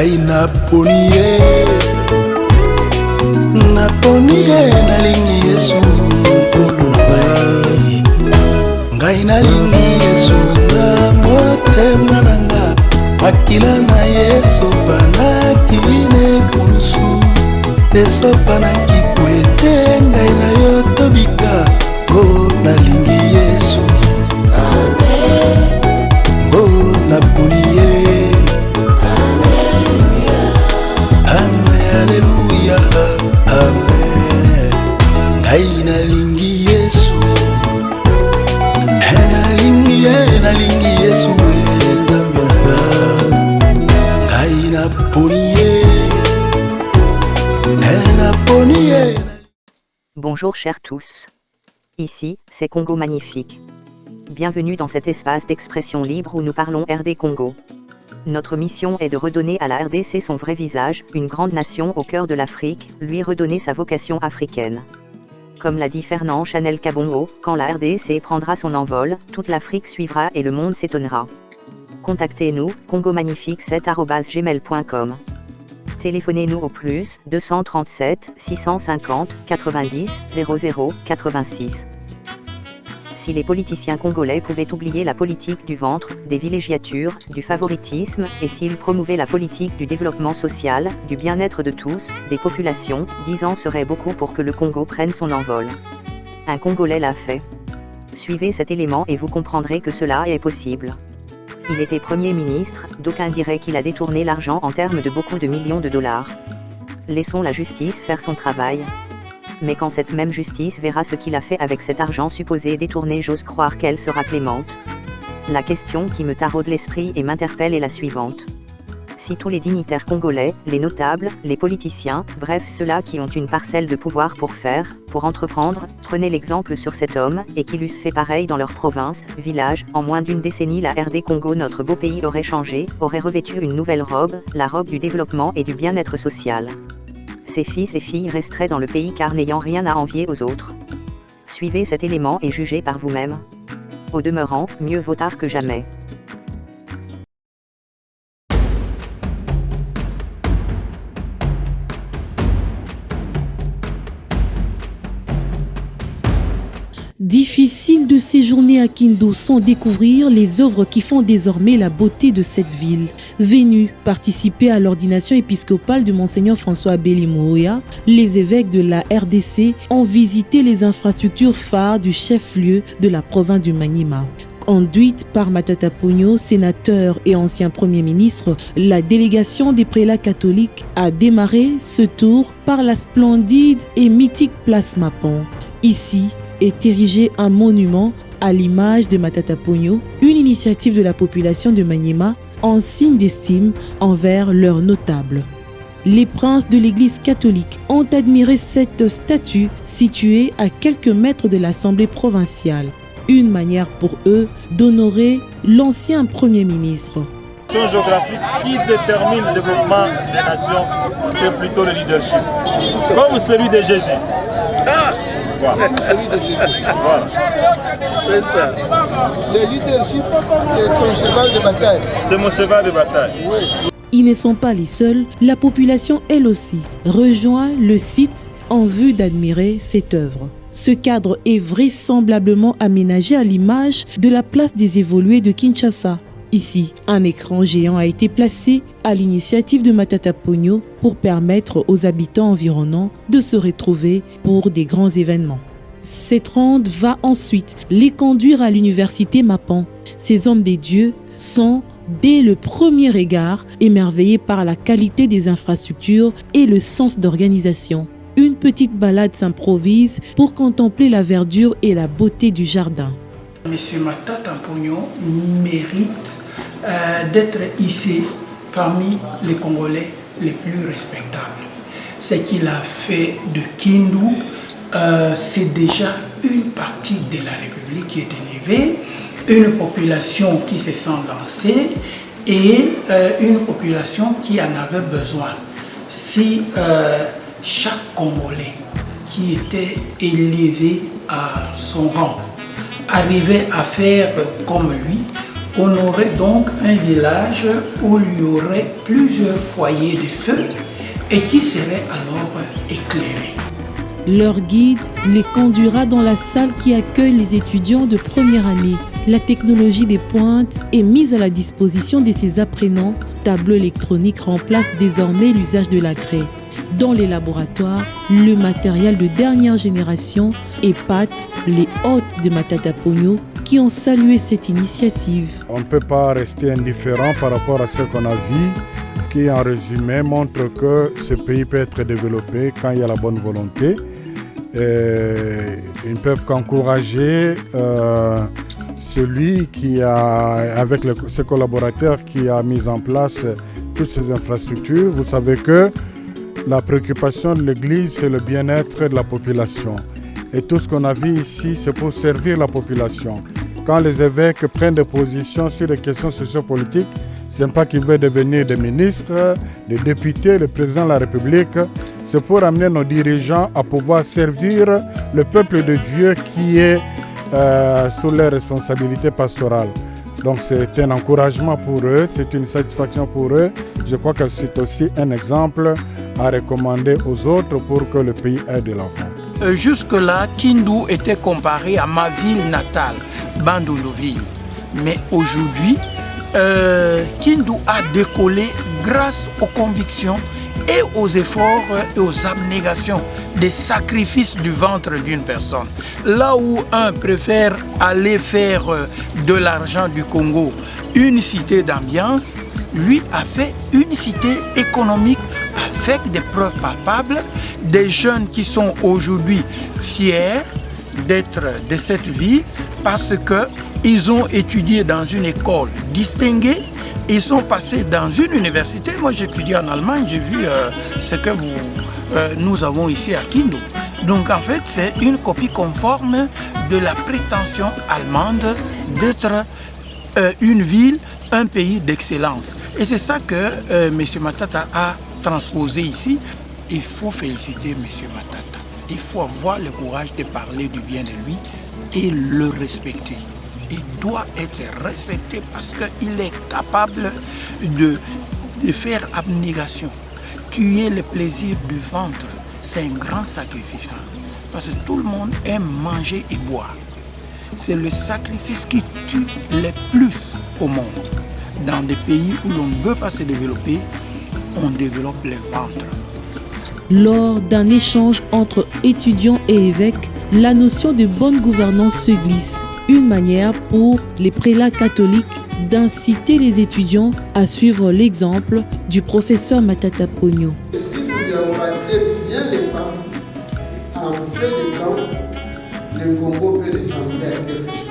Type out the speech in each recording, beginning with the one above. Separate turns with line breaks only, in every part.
ngai naponi ye nalingi Yesu nkolo na ngai nalingi Yesu na motema nanga makila na Yesu panakine kulusu teso panakikwete ngai na yo tobika go nalingi Yesu go naponi ye Alléluia, Amen. Ngai nalingi Yesu, nalingi Yesu, Nzambe nanga. Ngai naponi ye.
Bonjour chers tous. Ici, c'est Congo Magnifique. Bienvenue dans cet espace d'expression libre où nous parlons RD Congo. Notre mission est de redonner à la RDC son vrai visage, une grande nation au cœur de l'Afrique, lui redonner sa vocation africaine. Comme l'a dit Fernand Chanel Kabongo, quand la RDC prendra son envol, toute l'Afrique suivra et le monde s'étonnera. Contactez-nous, congomagnifique7@gmail.com. Téléphonez-nous au plus 237 650 90 00 86. Si les politiciens congolais pouvaient oublier la politique du ventre, des villégiatures, du favoritisme, et s'ils promouvaient la politique du développement social, du bien-être de tous, des populations, 10 ans serait beaucoup pour que le Congo prenne son envol. Un Congolais l'a fait. Suivez cet élément et vous comprendrez que cela est possible. Il était Premier ministre, d'aucuns diraient qu'il a détourné l'argent en termes de beaucoup de millions de dollars. Laissons la justice faire son travail. Mais quand cette même justice verra ce qu'il a fait avec cet argent supposé détourné, j'ose croire qu'elle sera clémente. La question qui me taraude l'esprit et m'interpelle est la suivante. Si tous les dignitaires congolais, les notables, les politiciens, bref ceux-là qui ont une parcelle de pouvoir pour entreprendre, prenaient l'exemple sur cet homme, et qu'ils eussent fait pareil dans leur province, village, en moins d'une décennie la RD Congo, notre beau pays aurait changé, aurait revêtu une nouvelle robe, la robe du développement et du bien-être social. Ses fils et filles resteraient dans le pays car n'ayant rien à envier aux autres. Suivez cet élément et jugez par vous-même. Au demeurant, mieux vaut tard que jamais.
Difficile de séjourner à Kindu sans découvrir les œuvres qui font désormais la beauté de cette ville. Venus participer à l'ordination épiscopale de Monseigneur François Abeli Mouya, les évêques de la RDC ont visité les infrastructures phares du chef-lieu de la province du Maniema. Conduite par Matata Ponyo, sénateur et ancien Premier ministre, la délégation des prélats catholiques a démarré ce tour par la splendide et mythique place Mapon. Ici, est érigé un monument à l'image de Matata Ponyo, une initiative de la population de Maniema en signe d'estime envers leurs notables. Les princes de l'église catholique ont admiré cette statue située à quelques mètres de l'Assemblée provinciale, une manière pour eux d'honorer l'ancien Premier ministre.
Géographique qui détermine le développement des nations, c'est plutôt le leadership, comme celui de Jésus. Voilà.
Celui de Jésus.
Voilà.
C'est ça. Le leadership, c'est ton cheval de bataille.
C'est mon cheval de bataille.
Oui.
Ils ne sont pas les seuls, la population elle aussi rejoint le site en vue d'admirer cette œuvre. Ce cadre est vraisemblablement aménagé à l'image de la place des évolués de Kinshasa. Ici, un écran géant a été placé à l'initiative de Matata Ponyo pour permettre aux habitants environnants de se retrouver pour des grands événements. Cette ronde va ensuite les conduire à l'université Mapan. Ces hommes des dieux sont, dès le premier regard, émerveillés par la qualité des infrastructures et le sens d'organisation. Une petite balade s'improvise pour contempler la verdure et la beauté du jardin.
Monsieur Matata Ponyo mérite d'être ici parmi les Congolais les plus respectables. Ce qu'il a fait de Kindu, c'est déjà une partie de la République qui est élevée, une population qui se sent lancée et une population qui en avait besoin. Si chaque Congolais qui était élevé à son rang arrivait à faire comme lui, On aurait donc un village où il y aurait plusieurs foyers de feu et qui seraient alors éclairés.
Leur guide les conduira dans la salle qui accueille les étudiants de première année. La technologie des pointes est mise à la disposition de ces apprenants. Tableau électronique remplace désormais l'usage de la craie. Dans les laboratoires, le matériel de dernière génération épate les hôtes de Matata Ponyo qui ont salué cette initiative.
On ne peut pas rester indifférent par rapport à ce qu'on a vu, qui en résumé montre que ce pays peut être développé quand il y a la bonne volonté. Ils ne peuvent qu'encourager celui qui a, avec ses collaborateurs, qui a mis en place toutes ces infrastructures. Vous savez que la préoccupation de l'Église, c'est le bien-être de la population. Et tout ce qu'on a vu ici, c'est pour servir la population. Quand les évêques prennent des positions sur les questions sociopolitiques, ce n'est pas qu'ils veulent devenir des ministres, des députés, le président de la République. C'est pour amener nos dirigeants à pouvoir servir le peuple de Dieu qui est sous les responsabilités pastorales. Donc c'est un encouragement pour eux, c'est une satisfaction pour eux. Je crois que c'est aussi un exemple à recommander aux autres pour que le pays aille de l'avant.
Jusque-là, Kindu était comparé à ma ville natale, Bandundu-Ville. Mais aujourd'hui, Kindu a décollé grâce aux convictions et aux efforts et aux abnégations des sacrifices du ventre d'une personne. Là où un préfère aller faire de l'argent du Congo une cité d'ambiance, lui a fait une cité économique avec des preuves palpables, des jeunes qui sont aujourd'hui fiers d'être de cette ville parce qu'ils ont étudié dans une école distinguée. Ils sont passés dans une université. Moi, j'étudie en Allemagne, j'ai vu ce que nous avons ici à Kindu. Donc, en fait, c'est une copie conforme de la prétention allemande d'être une ville, un pays d'excellence. Et c'est ça que M. Matata a transposé ici. Il faut féliciter M. Matata. Il faut avoir le courage de parler du bien de lui et le respecter. Il doit être respecté parce qu'il est capable de faire abnégation. Tuer le plaisir du ventre, c'est un grand sacrifice. Parce que tout le monde aime manger et boire. C'est le sacrifice qui tue le plus au monde. Dans des pays où l'on ne veut pas se développer, on développe le ventre.
Lors d'un échange entre étudiants et évêques, la notion de bonne gouvernance se glisse. Une manière pour les prélats catholiques d'inciter les étudiants à suivre l'exemple du professeur Matata Ponyo.
Si vous embrassez bien les femmes, en peu de temps, le Congo peut ressembler à quelque chose.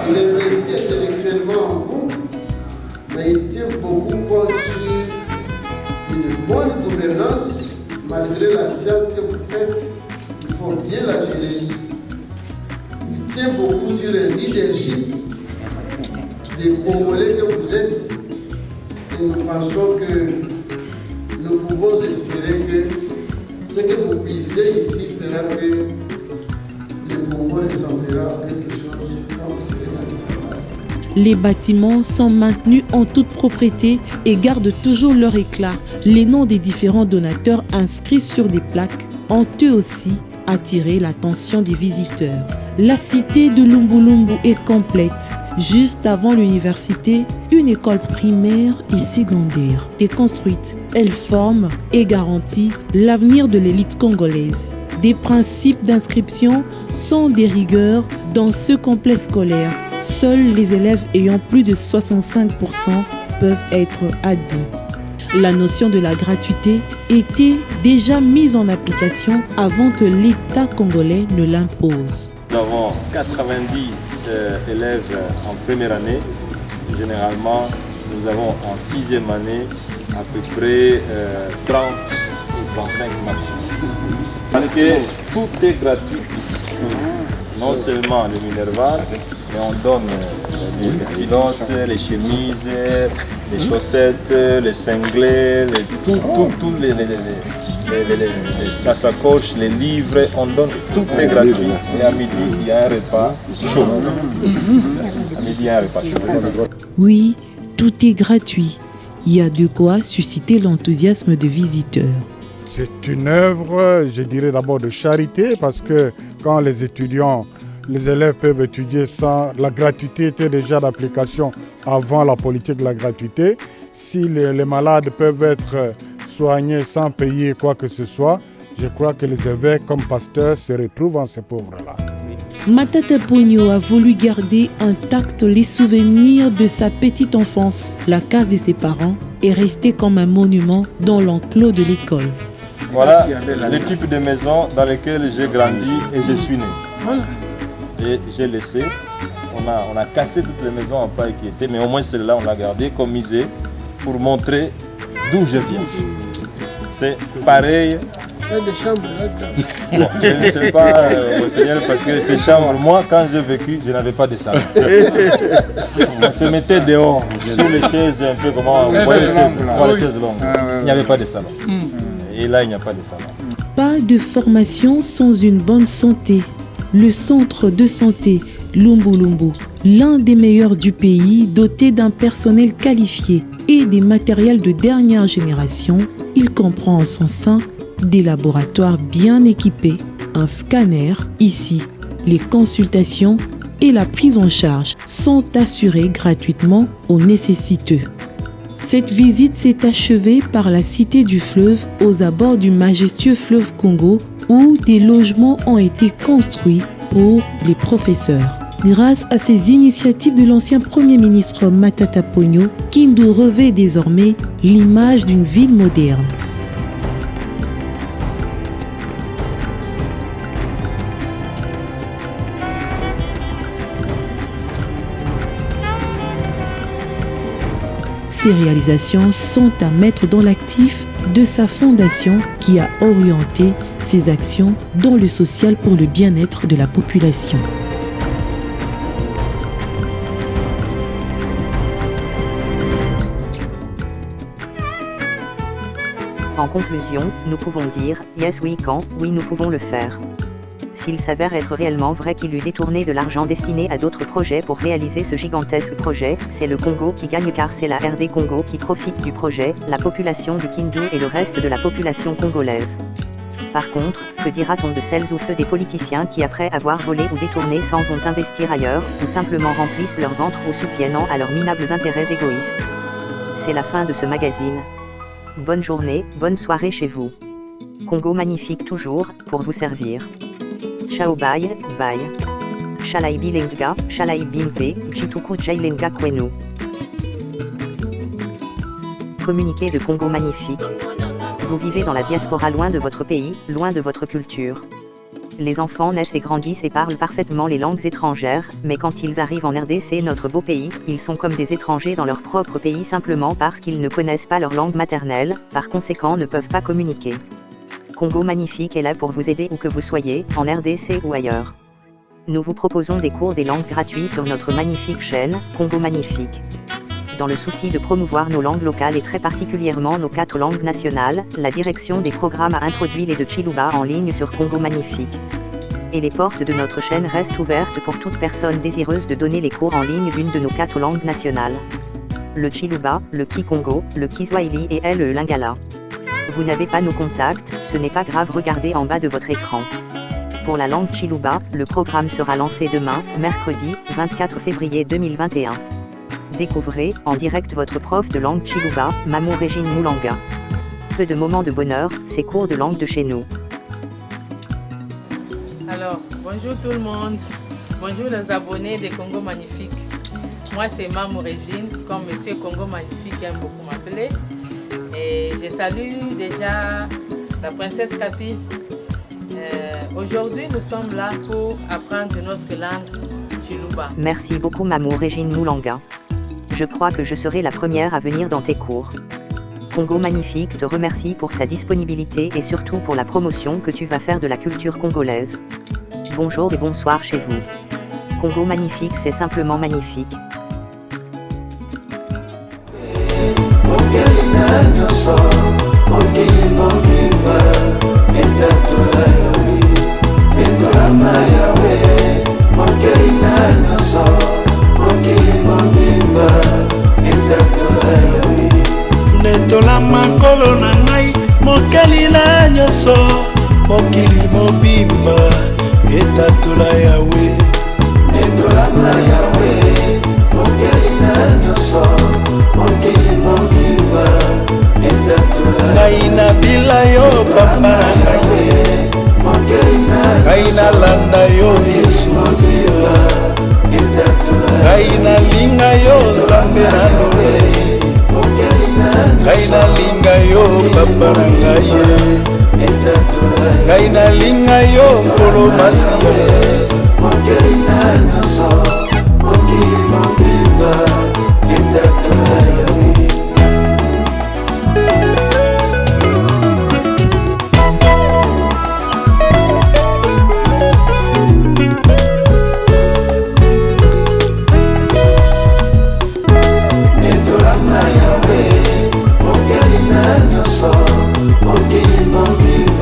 Le président est actuellement en vous, mais il tient beaucoup compte sur une bonne gouvernance, malgré la science que vous faites, il faut bien la gérer. Il tient beaucoup sur le leadership des Congolais que vous êtes. Et nous pensons que nous pouvons espérer que ce que vous visez ici fera que le Congo ressemblera à quelque chose comme ce.
Les bâtiments sont maintenus en toute propreté et gardent toujours leur éclat. Les noms des différents donateurs inscrits sur des plaques ont eux aussi attiré l'attention des visiteurs. La cité de Lumbulumbu est complète. Juste avant l'université, une école primaire et secondaire est construite. Elle forme et garantit l'avenir de l'élite congolaise. Des principes d'inscription sont des rigueurs dans ce complexe scolaire. Seuls les élèves ayant plus de 65% peuvent être admis. La notion de la gratuité était déjà mise en application avant que l'État congolais ne l'impose.
Nous avons 90 élèves en première année. Généralement, nous avons en sixième année à peu près 30 ou 35 maximum. Parce que tout est gratuit ici. Non seulement le Minerval, mais on donne les pilotes, les chemises, les chaussettes, les cinglés, la sacoche, les livres, on donne tout est gratuit. Et à midi, il y a un repas chaud. À midi, un repas.
Oui, tout est gratuit. Il y a de quoi susciter l'enthousiasme des visiteurs.
C'est une œuvre, je dirais d'abord de charité, parce que quand les élèves peuvent étudier sans... La gratuité était déjà d'application avant la politique de la gratuité. Si les malades peuvent être soignés sans payer quoi que ce soit, je crois que les évêques comme pasteurs se retrouvent en ces pauvres-là.
Matata Pogno a voulu garder intacts les souvenirs de sa petite enfance. La case de ses parents est restée comme un monument dans l'enclos de l'école.
Voilà le type de maison dans lequel j'ai grandi et je suis né. Et j'ai laissé, on a cassé toutes les maisons en paille qui étaient, mais au moins celle-là on l'a gardée comme musée pour montrer d'où je viens. C'est pareil.
Il y a des chambres là-dedans.
Bon, je ne sais pas, Seigneur, parce que ces chambres, moi quand j'ai vécu, je n'avais pas de salon. On se mettait dehors, sur les chaises, un peu comment on voyait les chaises longues. Il n'y avait pas de salon. Et là, il n'y a pas de salon.
Pas de formation sans une bonne santé. Le centre de santé Lumbu Lumbu, l'un des meilleurs du pays, doté d'un personnel qualifié et des matériels de dernière génération, il comprend en son sein des laboratoires bien équipés, un scanner, ici, les consultations et la prise en charge sont assurées gratuitement aux nécessiteux. Cette visite s'est achevée par la Cité du Fleuve aux abords du majestueux fleuve Congo où des logements ont été construits pour les professeurs. Grâce à ces initiatives de l'ancien Premier ministre Matata Pogno, Kindu revêt désormais l'image d'une ville moderne. Ces réalisations sont à mettre dans l'actif de sa fondation qui a orienté ses actions dans le social pour le bien-être de la population.
En conclusion, nous pouvons dire « Yes we can », oui nous pouvons le faire. S'il s'avère être réellement vrai qu'il eut détourné de l'argent destiné à d'autres projets pour réaliser ce gigantesque projet, c'est le Congo qui gagne car c'est la RD Congo qui profite du projet, la population du Kindu et le reste de la population congolaise. Par contre, que dira-t-on de celles ou ceux des politiciens qui après avoir volé ou détourné s'en vont investir ailleurs, ou simplement remplissent leur ventre ou subviennent à leurs minables intérêts égoïstes? C'est la fin de ce magazine. Bonne journée, bonne soirée chez vous. Congo magnifique toujours, pour vous servir. Ciao bye, bye. Shalai bilenga, shalai bimpe, chituku jailenga kwenu. Communiqué de Congo magnifique. Vous vivez dans la diaspora loin de votre pays, loin de votre culture. Les enfants naissent et grandissent et parlent parfaitement les langues étrangères, mais quand ils arrivent en RDC, notre beau pays, ils sont comme des étrangers dans leur propre pays simplement parce qu'ils ne connaissent pas leur langue maternelle, par conséquent ne peuvent pas communiquer. Congo magnifique est là pour vous aider où que vous soyez, en RDC ou ailleurs. Nous vous proposons des cours des langues gratuits sur notre magnifique chaîne, Congo magnifique. Dans le souci de promouvoir nos langues locales et très particulièrement nos 4 langues nationales, la direction des programmes a introduit les de Chiluba en ligne sur Congo magnifique. Et les portes de notre chaîne restent ouvertes pour toute personne désireuse de donner les cours en ligne d'une de nos 4 langues nationales. Le Chiluba, le Kikongo, le Kiswahili et le Lingala. Vous n'avez pas nos contacts, ce n'est pas grave, regardez en bas de votre écran. Pour la langue Chiluba, le programme sera lancé demain, mercredi, 24 février 2021. Découvrez, en direct votre prof de langue Chiluba, Mamou Régine Moulanga. Peu de moments de bonheur, ces cours de langue de chez nous.
Alors, bonjour tout le monde. Bonjour les abonnés de Congo Magnifique. Moi c'est Mamou Régine, comme Monsieur Congo Magnifique aime beaucoup m'appeler. Et je salue déjà la princesse Capi. Aujourd'hui, nous sommes là pour apprendre notre langue Chiluba.
Merci beaucoup Mamou Régine Moulanga. Je crois que je serai la première à venir dans tes cours. Congo Magnifique te remercie pour ta disponibilité et surtout pour la promotion que tu vas faire de la culture congolaise. Bonjour et bonsoir chez vous. Congo Magnifique, c'est simplement magnifique.
Maya we, makolo na ngai mokeli na nyonso mokili mobimba etatola yawe etolanga yawe mokeli na nyonso mokili mobimba etatola ngai na bila yo papa na ngai ngai nalanda yo yesu masiya ngai nalinga yo nzambe na lobe ngai nalinga yo papa na ngai ngai nalinga yo nkolo masiya
Mokeli na nyonso, mokili mobimba